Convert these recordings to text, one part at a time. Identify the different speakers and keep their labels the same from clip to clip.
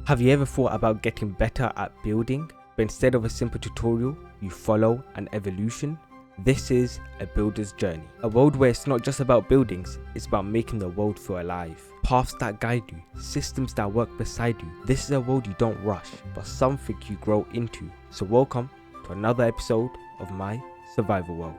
Speaker 1: Have you ever thought about getting better at building, but instead of a simple tutorial, you follow an evolution? This is a builder's journey. A world where it's not just about buildings, it's about making the world feel alive. Paths that guide you, systems that work beside you. This is a world you don't rush, but something you grow into. So welcome to another episode of my survival world.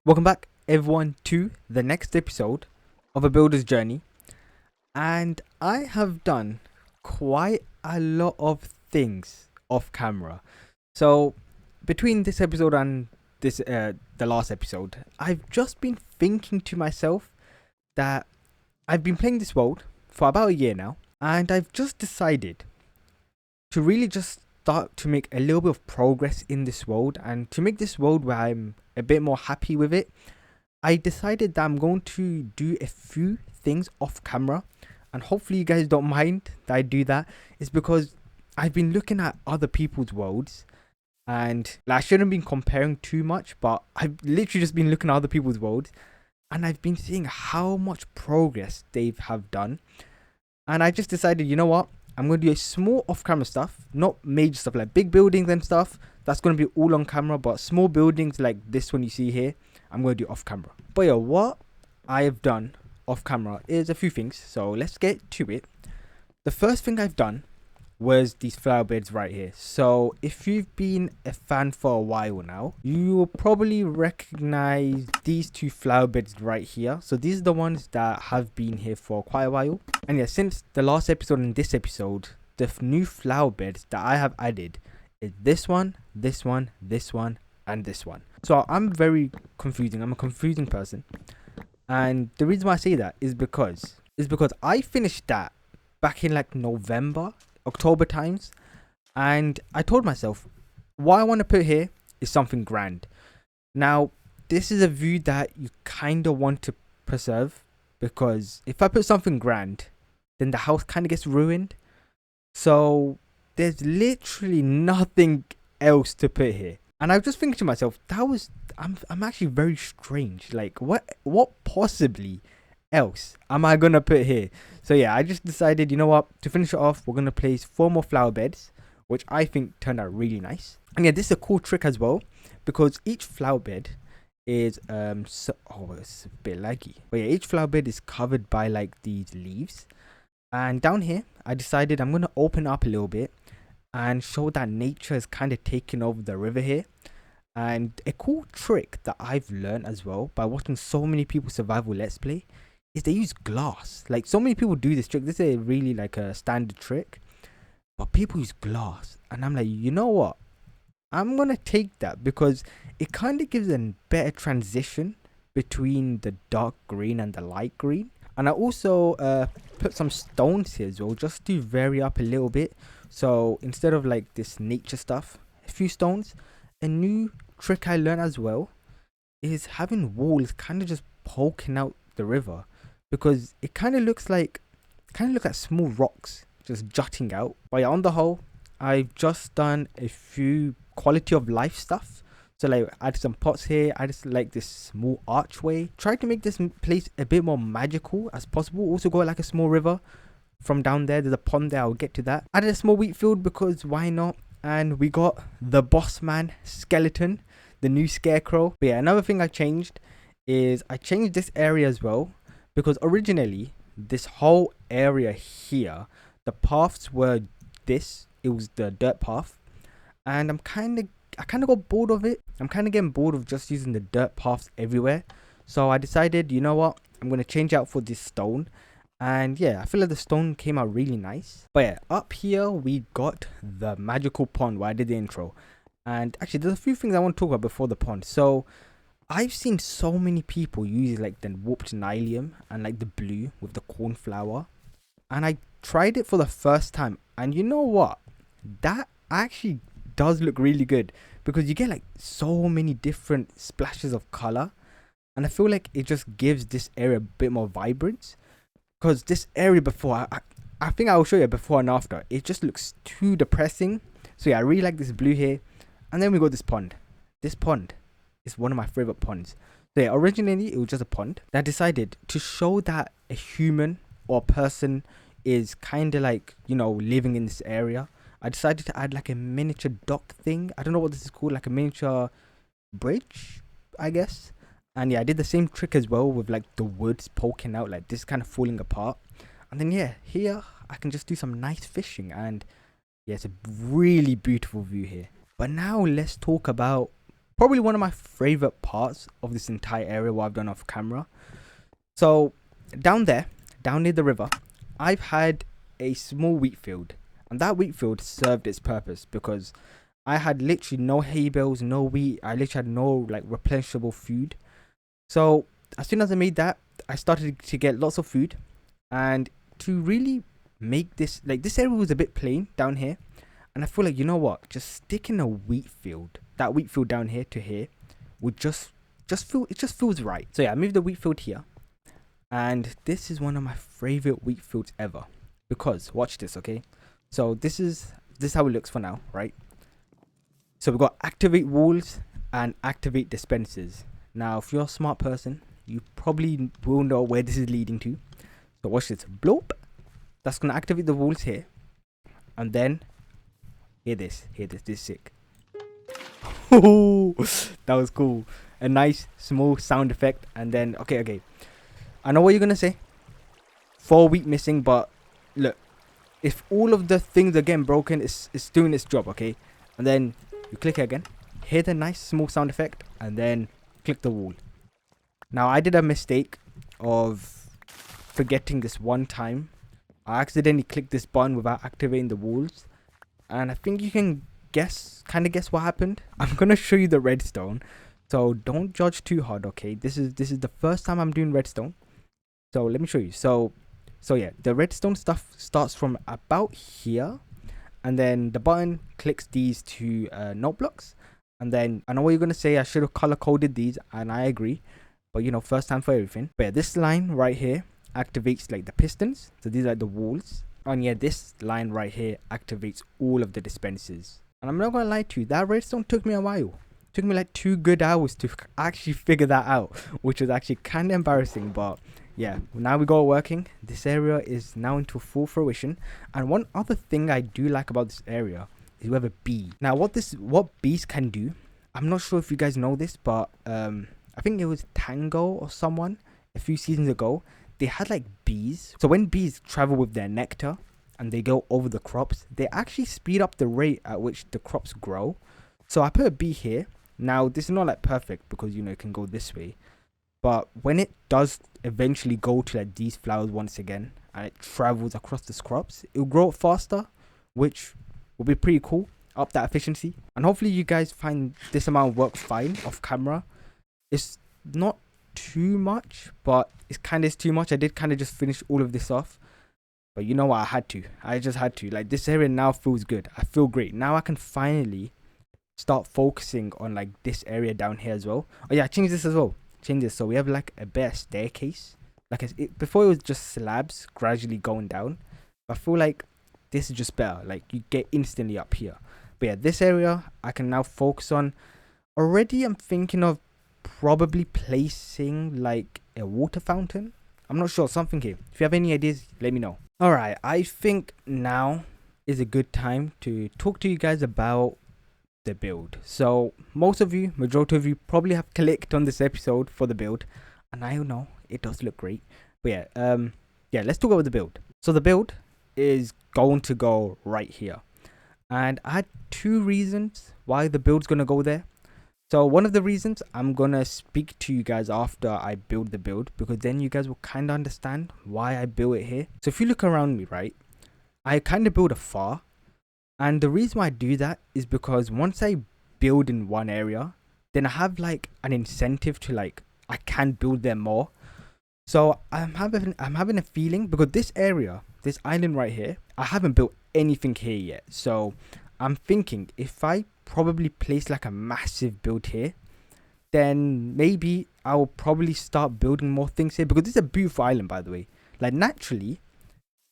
Speaker 1: Welcome back everyone to the next episode of A Builder's Journey, and I have done quite a lot of things off camera. So between this episode and this the last episode, I've just been thinking to myself that I've been playing this world for about a year now, and I've just decided to really just start to make a little bit of progress in this world, and to make this world where I'm a bit more happy with it. I decided that I'm going to do a few things off camera, and hopefully you guys don't mind that I do that. It's because I've been looking at other people's worlds, and I shouldn't be comparing too much, but I've literally just been looking at other people's worlds, and I've been seeing how much progress they have done. And I just decided, you know what, I'm going to do a small off-camera stuff, not major stuff like big buildings and stuff. That's going to be all on camera, but small buildings like this one you see here, I'm going to do off camera. But yeah, what I have done off camera is a few things, so let's get to it. The first thing I've done was these flower beds right here. So if you've been a fan for a while now, you will probably recognize these two flower beds right here. So these are the ones that have been here for quite a while. And yeah, since the last episode and this episode, the new flower beds that I have added is this one, this one, this one, and this one. So I'm very confusing. I'm a confusing person. And the reason why I say that is because I finished that back in like November, October times. And I told myself, what I want to put here is something grand. Now, this is a view that you kind of want to preserve, because if I put something grand, then the house kind of gets ruined. So there's literally nothing else to put here. And I was just thinking to myself, I'm actually very strange. Like, what possibly else am I gonna put here? So yeah, I just decided, you know what, to finish it off, we're gonna place 4 more flower beds, which I think turned out really nice. And yeah, this is a cool trick as well, because each flower bed is it's a bit laggy, but yeah, each flower bed is covered by like these leaves. And down here, I decided I'm going to open up a little bit and show that nature is kind of taking over the river here. And a cool trick that I've learned as well by watching so many people survival let's play is they use glass. Like, so many people do this trick. This is really like a standard trick, but people use glass. And I'm like, you know what? I'm going to take that because it kind of gives a better transition between the dark green and the light green. And I also put some stones here as well, just to vary up a little bit. So instead of like this nature stuff, a few stones. A new trick I learned as well is having walls kind of just poking out the river, because it kind of looks like small rocks just jutting out. But yeah, on the whole, I've just done a few quality of life stuff. So like, I added some pots here, I just like this small archway. Tried to make this place a bit more magical as possible. Also got like a small river from down there. There's a pond there, I'll get to that. Added a small wheat field because why not? And we got the boss man skeleton. the new scarecrow. But yeah, another thing I changed is I changed this area as well, because originally this whole area here, the paths were this. It was the dirt path, and I kind of got bored of it. I'm kind of getting bored of just using the dirt paths everywhere. So I decided, you know what? I'm going to change out for this stone. And yeah, I feel like the stone came out really nice. But yeah, up here we got the magical pond where I did the intro. And actually, there's a few things I want to talk about before the pond. So I've seen so many people use like the warped nylium and like the blue with the cornflower. And I tried it for the first time. And you know what? That actually does look really good, because you get like so many different splashes of color. And I feel like it just gives this area a bit more vibrance. Because this area before, I think I will show you before and after. It just looks too depressing. So yeah, I really like this blue here. And then we got this pond. This pond is one of my favorite ponds. So yeah, originally it was just a pond. I decided to show that a human or a person is kind of like, you know, living in this area. I decided to add like a miniature dock thing. I don't know what this is called, like a miniature bridge, I guess. And yeah, I did the same trick as well with like the woods poking out, like this kind of falling apart. And then yeah, here I can just do some nice fishing, and yeah, it's a really beautiful view here. But now let's talk about probably one of my favorite parts of this entire area, what I've done off camera. So down there, down near the river, I've had a small wheat field, and that wheat field served its purpose because I had literally no hay bales, no wheat. I literally had no like replenishable food. So as soon as I made that, I started to get lots of food. And to really make this, like this area was a bit plain down here. And I feel like, you know what, just sticking a wheat field, that wheat field down here to here, would just feel, it just feels right. So yeah, I moved the wheat field here. And this is one of my favorite wheat fields ever. Because, watch this, okay? So this is how it looks for now, right? So we've got activate walls and activate dispensers. Now, if you're a smart person, you probably will know where this is leading to. So watch this. Bloop. That's going to activate the walls here. And then, hear this. This is sick. That was cool. A nice, small sound effect. And then, okay. I know what you're going to say. 4 wheat missing, but look. If all of the things are getting broken, it's doing its job, okay? And then you click it again. Hear the nice, small sound effect. And then click the wall. Now I did a mistake of forgetting this one time. I accidentally clicked this button without activating the walls, and I think you can kind of guess what happened. I'm gonna show you the redstone, so don't judge too hard, okay? This is the first time I'm doing redstone, so let me show you. So yeah, the redstone stuff starts from about here, and then the button clicks these two note blocks. And then I know what you're going to say, I should have color coded these, and I agree. But you know, first time for everything. But yeah, this line right here activates like the pistons. So these are the walls. And yeah, this line right here activates all of the dispensers. And I'm not going to lie to you, that redstone took me a while. It took me like 2 good hours to actually figure that out, which was actually kind of embarrassing. But yeah, now we got it working. This area is now into full fruition. And one other thing I do like about this area is we have a bee. Now what bees can do, I'm not sure if you guys know this, but I think it was Tango or someone a few seasons ago, they had like bees. So when bees travel with their nectar and they go over the crops, they actually speed up the rate at which the crops grow. So I put a bee here. Now this is not like perfect because, you know, it can go this way, but when it does eventually go to like these flowers once again and it travels across the crops, it'll grow faster, which will be pretty cool, up that efficiency. And hopefully you guys find this amount of work fine off camera. It's not too much, but it's kind of too much. I did kind of just finish all of this off, but you know what, I just had to. Like, this area now feels good. I feel great now. I can finally start focusing on like this area down here as well. Oh yeah, I changed this as well. Change this so we have like a better staircase. Like before it was just slabs gradually going down, but I feel like this is just better. Like, you get instantly up here. But yeah, this area I can now focus on. Already I'm thinking of probably placing like a water fountain. I'm not sure, something here. If you have any ideas, let me know. Alright, I think now is a good time to talk to you guys about the build. So most of you, majority of you, probably have clicked on this episode for the build, and I know it does look great. But yeah, let's talk about the build. So the build is going to go right here, and I had two reasons why the build's gonna go there. So one of the reasons, I'm gonna speak to you guys after I build the build, because then you guys will kind of understand why I built it here. So if you look around me, right, I kind of build a far, and the reason why I do that is because once I build in one area, then I have like an incentive to like, I can build there more. So I'm having a feeling, because this area, this island right here, I haven't built anything here yet. So I'm thinking if I probably place like a massive build here, then maybe I'll probably start building more things here, because this is a beautiful island, by the way. Like naturally,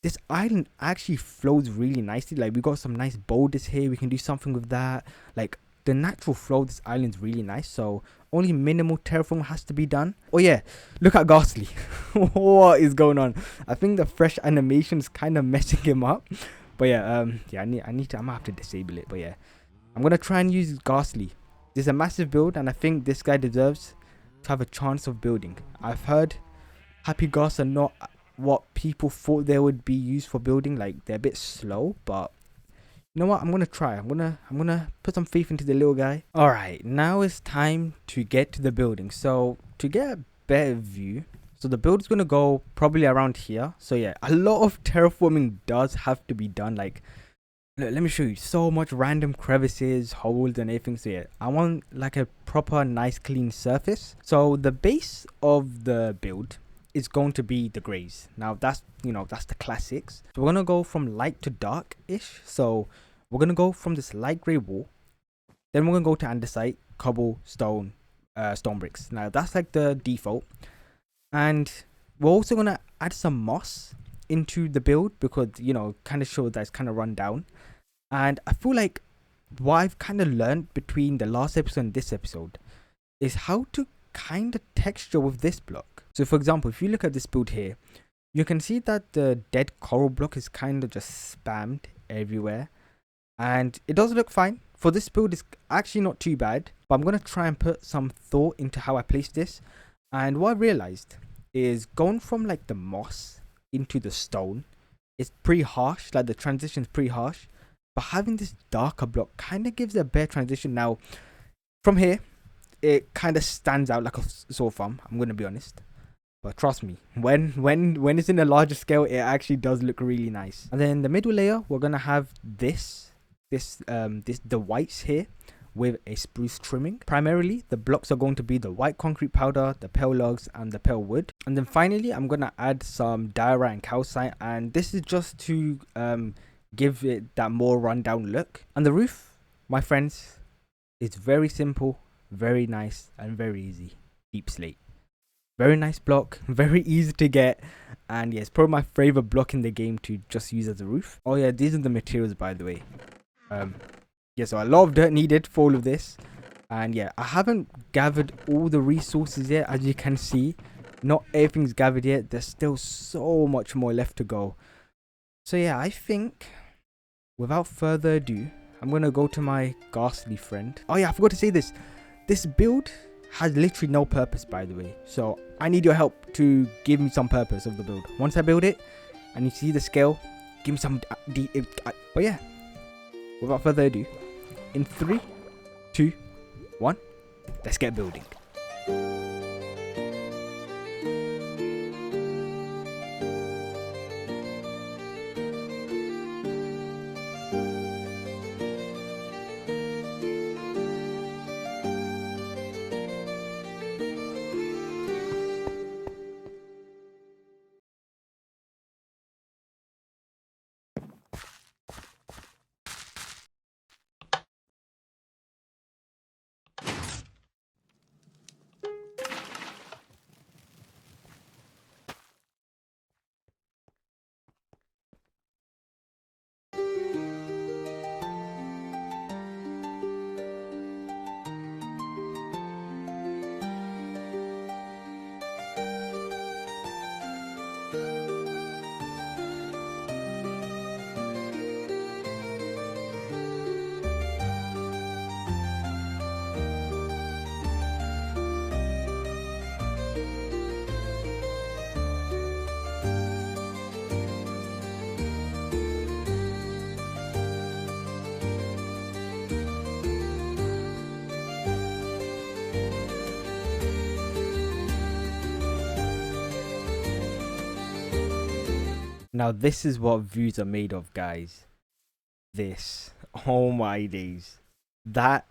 Speaker 1: this island actually flows really nicely. Like we got some nice boulders here, we can do something with that. Like the natural flow of this island is really nice, so only minimal terraform has to be done. Oh yeah, look at Ghastly. What is going on? I think the fresh animation is kind of messing him up. But yeah, I need to, I'm gonna have to disable it. But yeah, I'm gonna try and use Ghastly. This is a massive build, and I think this guy deserves to have a chance of building. I've heard Happy Ghasts are not what people thought they would be used for building. Like they're a bit slow, but you know what, I'm gonna try. I'm gonna put some faith into the little guy. All right, now it's time to get to the building. So to get a better view, so the build is gonna go probably around here. So yeah, a lot of terraforming does have to be done. Like let me show you, so much random crevices, holes and everything. So yeah, I want like a proper nice clean surface. So the base of the build is going to be the grays. Now that's, you know, that's the classics. So we're gonna go from light to dark ish. So we're gonna go from this light gray wall, then we're gonna go to andesite, cobble, stone, stone bricks. Now that's like the default, and we're also gonna add some moss into the build, because you know, kind of show that it's kind of run down. And I feel like what I've kind of learned between the last episode and this episode is how to kind of texture with this block. So for example, if you look at this build here, you can see that the dead coral block is kind of just spammed everywhere, and it does look fine. For this build, it's actually not too bad, but I'm going to try and put some thought into how I place this. And what I realized is going from like the moss into the stone is pretty harsh. Like the transition is pretty harsh, but having this darker block kind of gives a better transition. Now from here, it kind of stands out like a sore thumb, I'm gonna be honest, but trust me, when it's in a larger scale, it actually does look really nice. And then the middle layer, we're gonna have the whites here with a spruce trimming. Primarily the blocks are going to be the white concrete powder, the pale logs and the pale wood. And then finally I'm gonna add some diorite and calcite, and this is just to give it that more rundown look. And the roof, my friends, is very simple, very nice and very easy. Deep slate, very nice block, very easy to get, and yeah, it's probably my favorite block in the game to just use as a roof. Oh yeah, these are the materials, by the way. Yeah, so a lot of dirt needed for all of this, and yeah, I haven't gathered all the resources yet. As you can see, not everything's gathered yet. There's still so much more left to go. So yeah, I think without further ado, I'm gonna go to my ghastly friend. Oh yeah, I forgot to say this. This build has literally no purpose, by the way. So I need your help to give me some purpose of the build. Once I build it, and you see the scale, give me some. But yeah, without further ado, in 3, 2, 1, let's get building. Now this is what views are made of, guys. This. Oh my days. That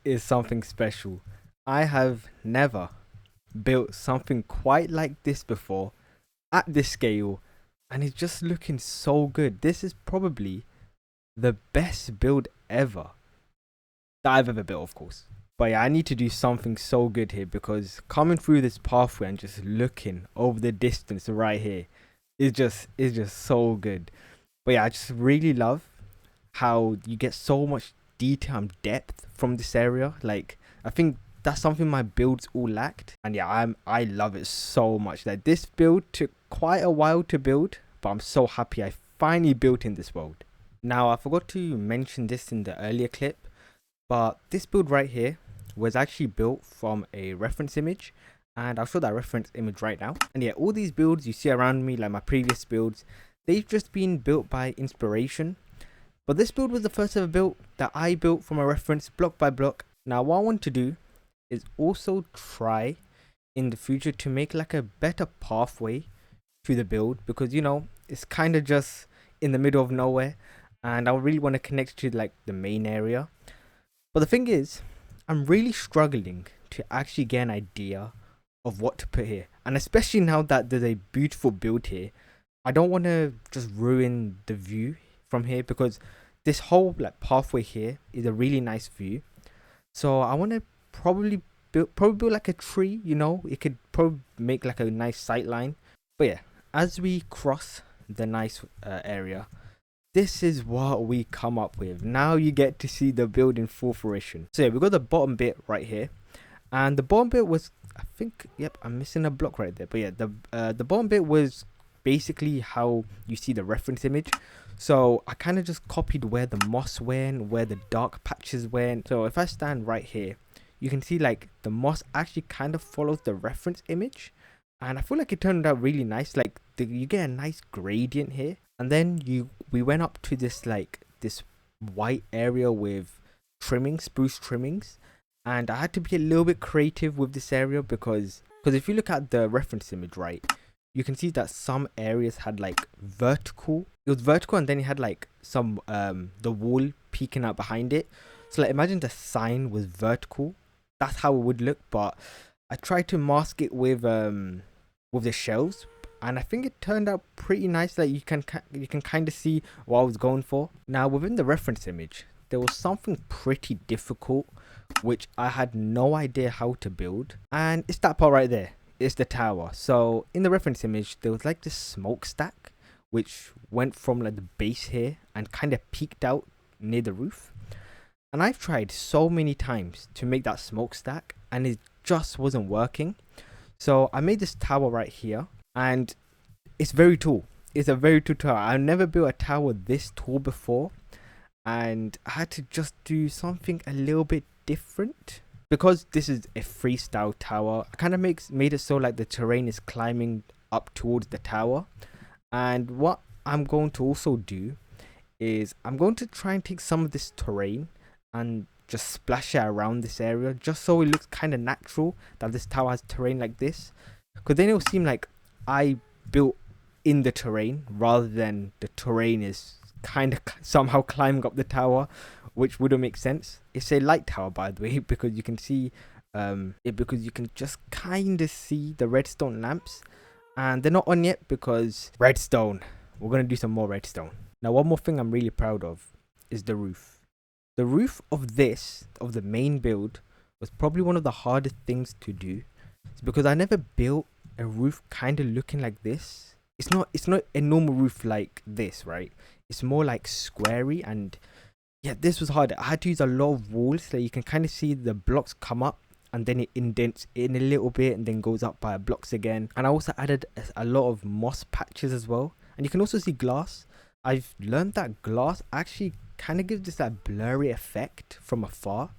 Speaker 1: is something special. I have never built something quite like this before at this scale, and it's just looking so good. This is probably the best build ever that I've ever built, of course. But yeah, I need to do something so good here, because coming through this pathway and just looking over the distance right here is just so good. But yeah, I just really love how you get so much detail and depth from this area. Like, I think that's something my builds all lacked, and yeah, I love it so much. Like, this build took quite a while to build, but I'm so happy I finally built in this world. Now, I forgot to mention this in the earlier clip, but this build right here was actually built from a reference image, and I'll show that reference image right now. And yeah, all these builds you see around me, like my previous builds, they've just been built by inspiration. But this build was the first ever build that I built from a reference, block by block. Now what I want to do is also try in the future to make like a better pathway through the build, because, you know, it's kind of just in the middle of nowhere, and I really want to connect to like the main area. But the thing is, I'm really struggling to actually get an idea of what to put here, and especially now that there's a beautiful build here, I don't want to just ruin the view from here, because this whole like pathway here is a really nice view. So I want to probably build like a tree, you know, it could probably make like a nice sight line. But yeah, as we cross the nice area, this is what we come up with. Now you get to see the build in full fruition. So yeah, we got the bottom bit right here, and the bottom bit was, I think, yep, I'm missing a block right there, but yeah, the bottom bit was basically how you see the reference image. So I kind of just copied where the moss went, where the dark patches went. So if I stand right here, you can see like the moss actually kind of follows the reference image, and I feel like it turned out really nice. Like you get a nice gradient here, and then we went up to this like this white area with trimmings, spruce trimmings, and I had to be a little bit creative with this area, because if you look at the reference image, right, you can see that some areas had like vertical, it was vertical, and then it had like some the wall peeking out behind it. So like, imagine the sign was vertical, that's how it would look. But I tried to mask it with the shelves, and I think it turned out pretty nice. Like you can kind of see what I was going for. Now within the reference image, there was something pretty difficult which I had no idea how to build, and it's that part right there. It's the tower. So in the reference image, there was like this smokestack which went from like the base here and kind of peeked out near the roof. And I've tried so many times to make that smokestack, and it just wasn't working. So I made this tower right here, and it's very tall. It's a very tall tower. I've never built a tower this tall before, and I had to just do something a little bit different. Because this is a freestyle tower, I kind of made it so like the terrain is climbing up towards the tower. And what I'm going to also do is I'm going to try and take some of this terrain and just splash it around this area, just so it looks kind of natural that this tower has terrain like this, because then it will seem like I built in the terrain rather than the terrain is kind of somehow climbing up the tower, which wouldn't make sense. It's a light tower, by the way, because you can see because you can just kind of see the redstone lamps, and they're not on yet because redstone. We're going to do some more redstone. Now one more thing I'm really proud of is the roof. The roof of the main build was probably one of the hardest things to do. It's because I never built a roof kind of looking like this. It's not a normal roof like this, right? It's more like squarey, and yeah, this was hard. I had to use a lot of walls, so you can kind of see the blocks come up and then it indents in a little bit and then goes up by blocks again. And I also added a lot of moss patches as well. And you can also see glass. I've learned that glass actually kind of gives this that blurry effect from afar.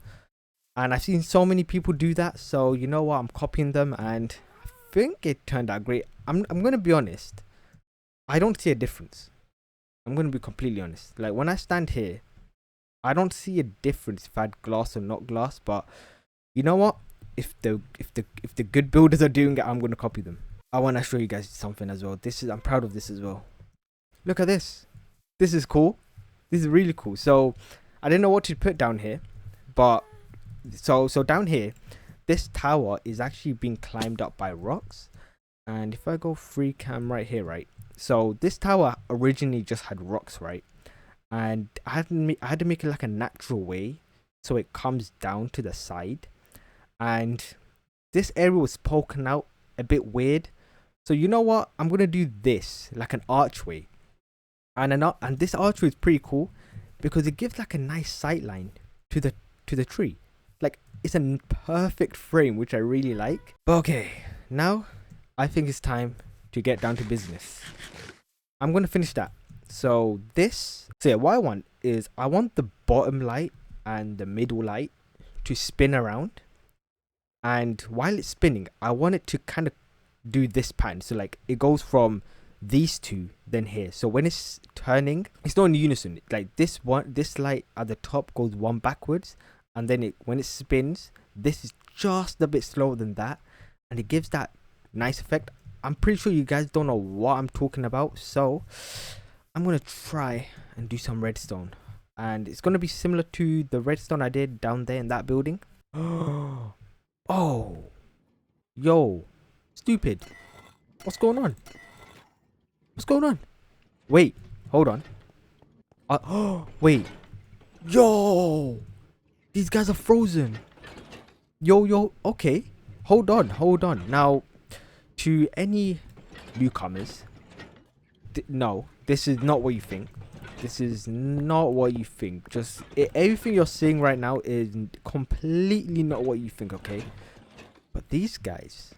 Speaker 1: And I've seen so many people do that. So you know what? I'm copying them, and I think it turned out great. I'm going to be honest. I don't see a difference. I'm going to be completely honest. Like when I stand here, I don't see a difference if I had glass or not glass. But you know what? If the good builders are doing it, I'm going to copy them. I want to show you guys something as well. I'm proud of this as well. Look at this. This is cool. This is really cool. So I didn't know what to put down here, but so down here, this tower is actually being climbed up by rocks. And if I go free cam right here, right? So this tower originally just had rocks, right? And I had to make it like a natural way, so it comes down to the side. And this area was poking out a bit weird. So you know what? I'm gonna do this like an archway, and this archway is pretty cool because it gives like a nice sight line to the tree. Like it's a perfect frame, which I really like. But okay, now I think it's time to get down to business. I'm gonna finish that. So yeah, what I want is I want the bottom light and the middle light to spin around, and while it's spinning, I want it to kind of do this pattern. So like it goes from these two, then here. So when it's turning, it's not in unison. Like this light at the top goes one backwards, and then when it spins, this is just a bit slower than that, and it gives that nice effect. I'm pretty sure you guys don't know what I'm talking about, so I'm gonna try and do some redstone, and it's gonna be similar to the redstone I did down there in that building. Oh, yo, stupid, what's going on? What's going on? Wait, hold on. Wait, yo, these guys are frozen. Yo, okay, hold on. Now, to any newcomers, no, this is not what you think. This is not what you think. Just everything you're seeing right now is completely not what you think, okay? But these guys,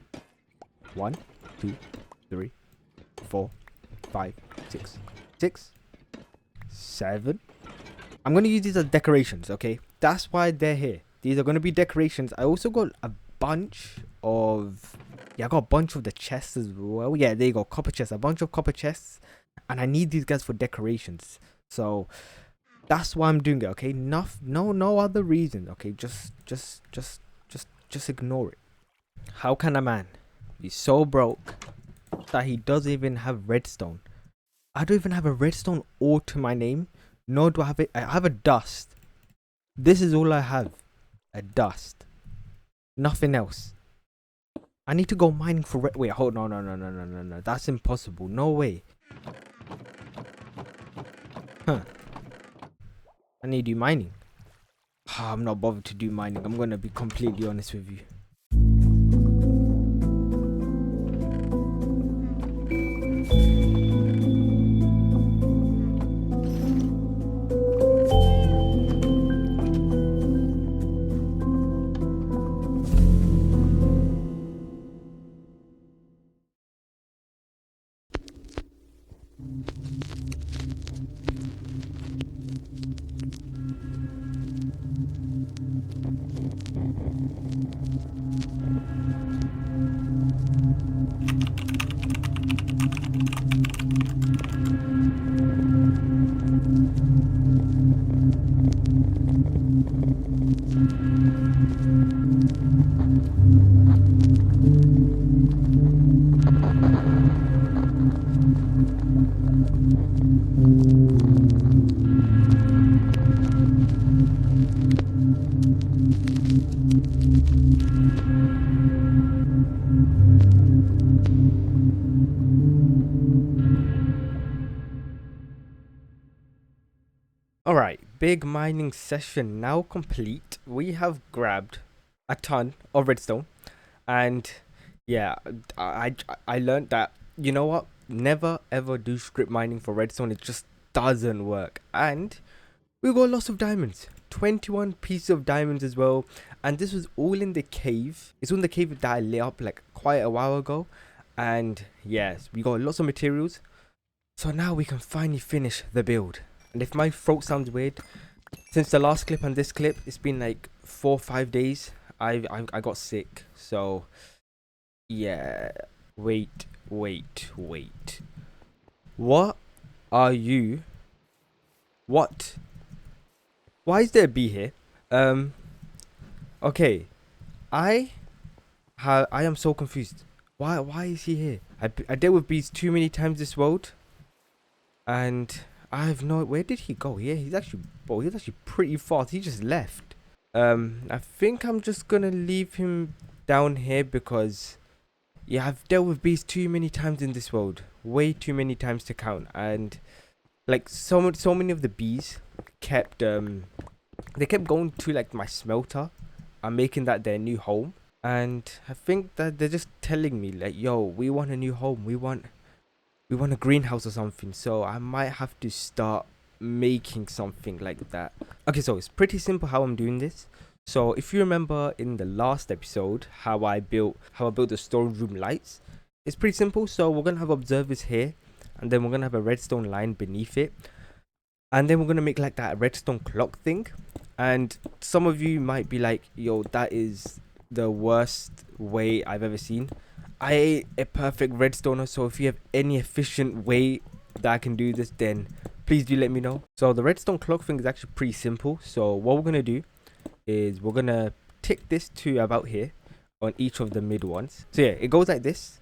Speaker 1: 1, 2, 3, 4, 5, 6, 7. I'm gonna use these as decorations, okay? That's why they're here. These are gonna be decorations. I also got a bunch of I got a bunch of the chests as well. Yeah, there you go, copper chests, a bunch of copper chests, and I need these guys for decorations. So that's why I'm doing it, okay? No other reason, okay? Just ignore it. How can a man be so broke that he doesn't even have redstone? I don't even have a redstone ore to my name. Nor do I have it. I have a dust. This is all I have. A dust. Nothing else. I need to go mining for wait, hold on. No. That's impossible. No way. Huh. I need to do mining. I'm not bothered to do mining. I'm gonna be completely honest with you. Alright, big mining session now complete. We have grabbed a ton of redstone, and yeah, I learned that, you know what, never ever do strip mining for redstone. It just doesn't work. And we got lots of diamonds, 21 pieces of diamonds as well, and this was all in the cave. It's all in the cave that I lit up like quite a while ago. And yes, we got lots of materials, so now we can finally finish the build. And if my throat sounds weird, since the last clip and this clip, it's been like 4 or 5 days. I got sick. So yeah. Wait. What are you? What? Why is there a bee here? Okay. I am so confused. Why is he here? I dealt with bees too many times this world. And I have no, where did he go? Yeah, he's actually, bro, he's actually pretty fast. He just left. I think I'm just gonna leave him down here because, yeah, I've dealt with bees too many times in this world. Way too many times to count. And like so many of the bees kept they kept going to like my smelter and making that their new home. And I think that they're just telling me like, yo, we want a new home. We want a greenhouse or something. So I might have to start making something like that. Okay, so it's pretty simple how I'm doing this. So if you remember in the last episode how I built the storage room lights, it's pretty simple. So we're gonna have observers here, and then we're gonna have a redstone line beneath it, and then we're gonna make like that redstone clock thing. And some of you might be like, yo, that is the worst way I've ever seen. I ain't a perfect redstoner, so if you have any efficient way that I can do this, then please do let me know. So the redstone clock thing is actually pretty simple. So what we're gonna do is we're gonna tick this to about here on each of the mid ones. So yeah, it goes like this,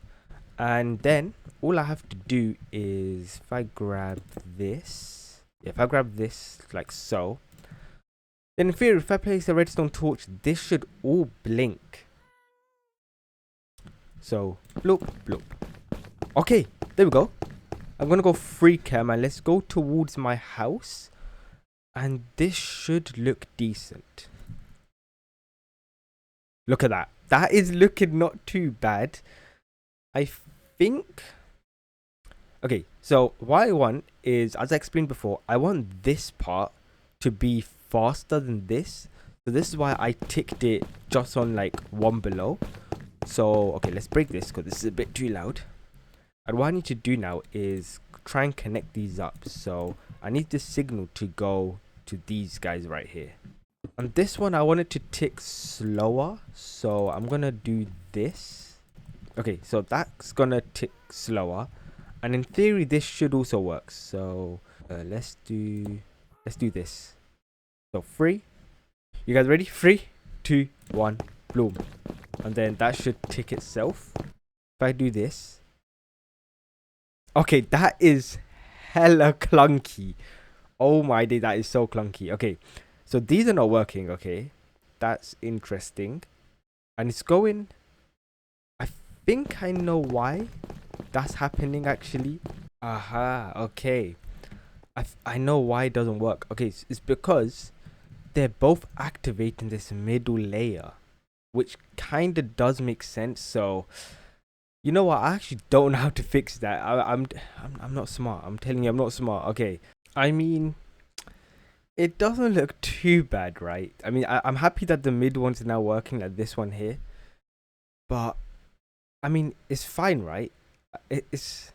Speaker 1: and then all I have to do is if I grab this, like so, then in theory, if I place a redstone torch, this should all blink. So bloop bloop. Okay, there we go. I'm gonna go free cam and let's go towards my house, and this should look decent. Look at that. That is looking not too bad, I think. Okay, so what I want is, as I explained before, I want this part to be faster than this. So this is why I ticked it just on like one below. So okay, let's break this because this is a bit too loud. And what I need to do now is try and connect these up. So I need this signal to go to these guys right here. On this one, I want it to tick slower. So I'm going to do this. Okay, so that's going to tick slower. And in theory, this should also work. So let's do this. So 3. You guys ready? 3, 2, 1, bloom. And then that should tick itself. If I do this. Okay, that is hella clunky. Oh my day, that is so clunky. Okay, so these are not working. Okay, that's interesting. And it's going, I think I know why that's happening actually. Aha, okay. I know why it doesn't work. Okay, it's because they're both activating this middle layer, which kind of does make sense. So you know what? I actually don't know how to fix that. I'm not smart. I'm telling you, I'm not smart. Okay. I mean, it doesn't look too bad, right? I mean, I'm happy that the mid ones are now working, like this one here. But I mean, it's fine, right? It's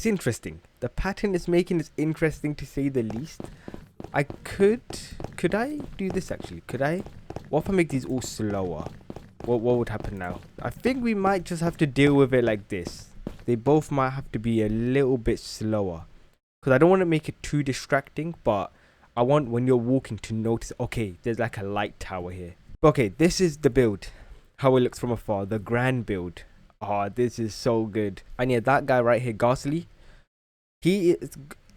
Speaker 1: interesting. The pattern it's making is interesting to say the least. Could I do this actually? Could I? What if I make these all slower? What would happen now? I think we might just have to deal with it like this. They both might have to be a little bit slower, because I don't want to make it too distracting, but I want when you're walking to notice, okay, there's like a light tower here. Okay, this is the build, how it looks from afar, the grand build. Oh, this is so good. And yeah, that guy right here, Ghastly, he is,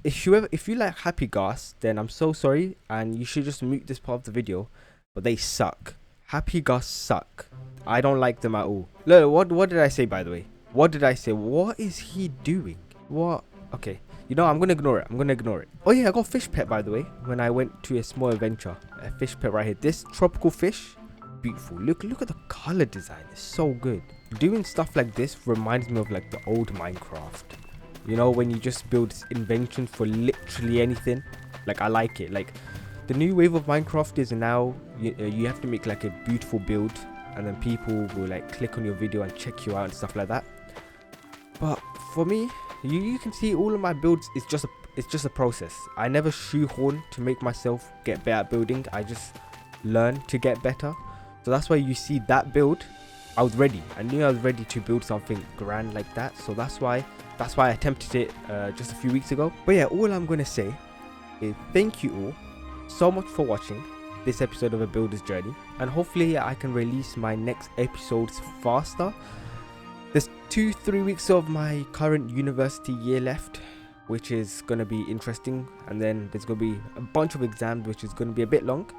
Speaker 1: if you like Happy Ghast, then I'm so sorry, and you should just mute this part of the video, but they suck. Happy Ghast suck. I don't like them at all. Look, what did I say, by the way? What did I say? What is he doing? What? Okay. You know, I'm going to ignore it. I'm going to ignore it. Oh, yeah, I got fish pet, by the way, when I went to a small adventure. A fish pet right here. This tropical fish, beautiful. Look at the color design. It's so good. Doing stuff like this reminds me of like the old Minecraft. You know, when you just build inventions for literally anything. Like, I like it. Like, the new wave of Minecraft is now you have to make like a beautiful build, and then people will like click on your video and check you out and stuff like that. But for me, you can see all of my builds is just a process. I never shoehorn to make myself get better at building. I just learn to get better. So that's why you see that build. I was ready. I knew I was ready to build something grand like that. So that's why I attempted it just a few weeks ago. But yeah, all I'm gonna say is thank you all so much for watching this episode of A Builder's Journey, and hopefully I can release my next episodes faster. There's 2-3 weeks of my current university year left, which is going to be interesting, and then there's going to be a bunch of exams, which is going to be a bit long,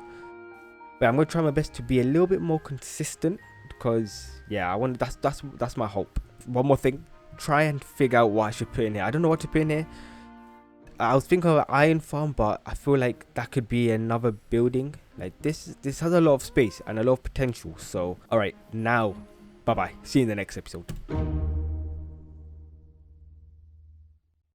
Speaker 1: but I'm going to try my best to be a little bit more consistent, because yeah, I want that's my hope. One more thing, try and figure out what I should put in here. I don't know what to put in here. I was thinking of an iron farm, but I feel like that could be another building. Like this has a lot of space and a lot of potential. So all right, now bye bye, see you in the next episode.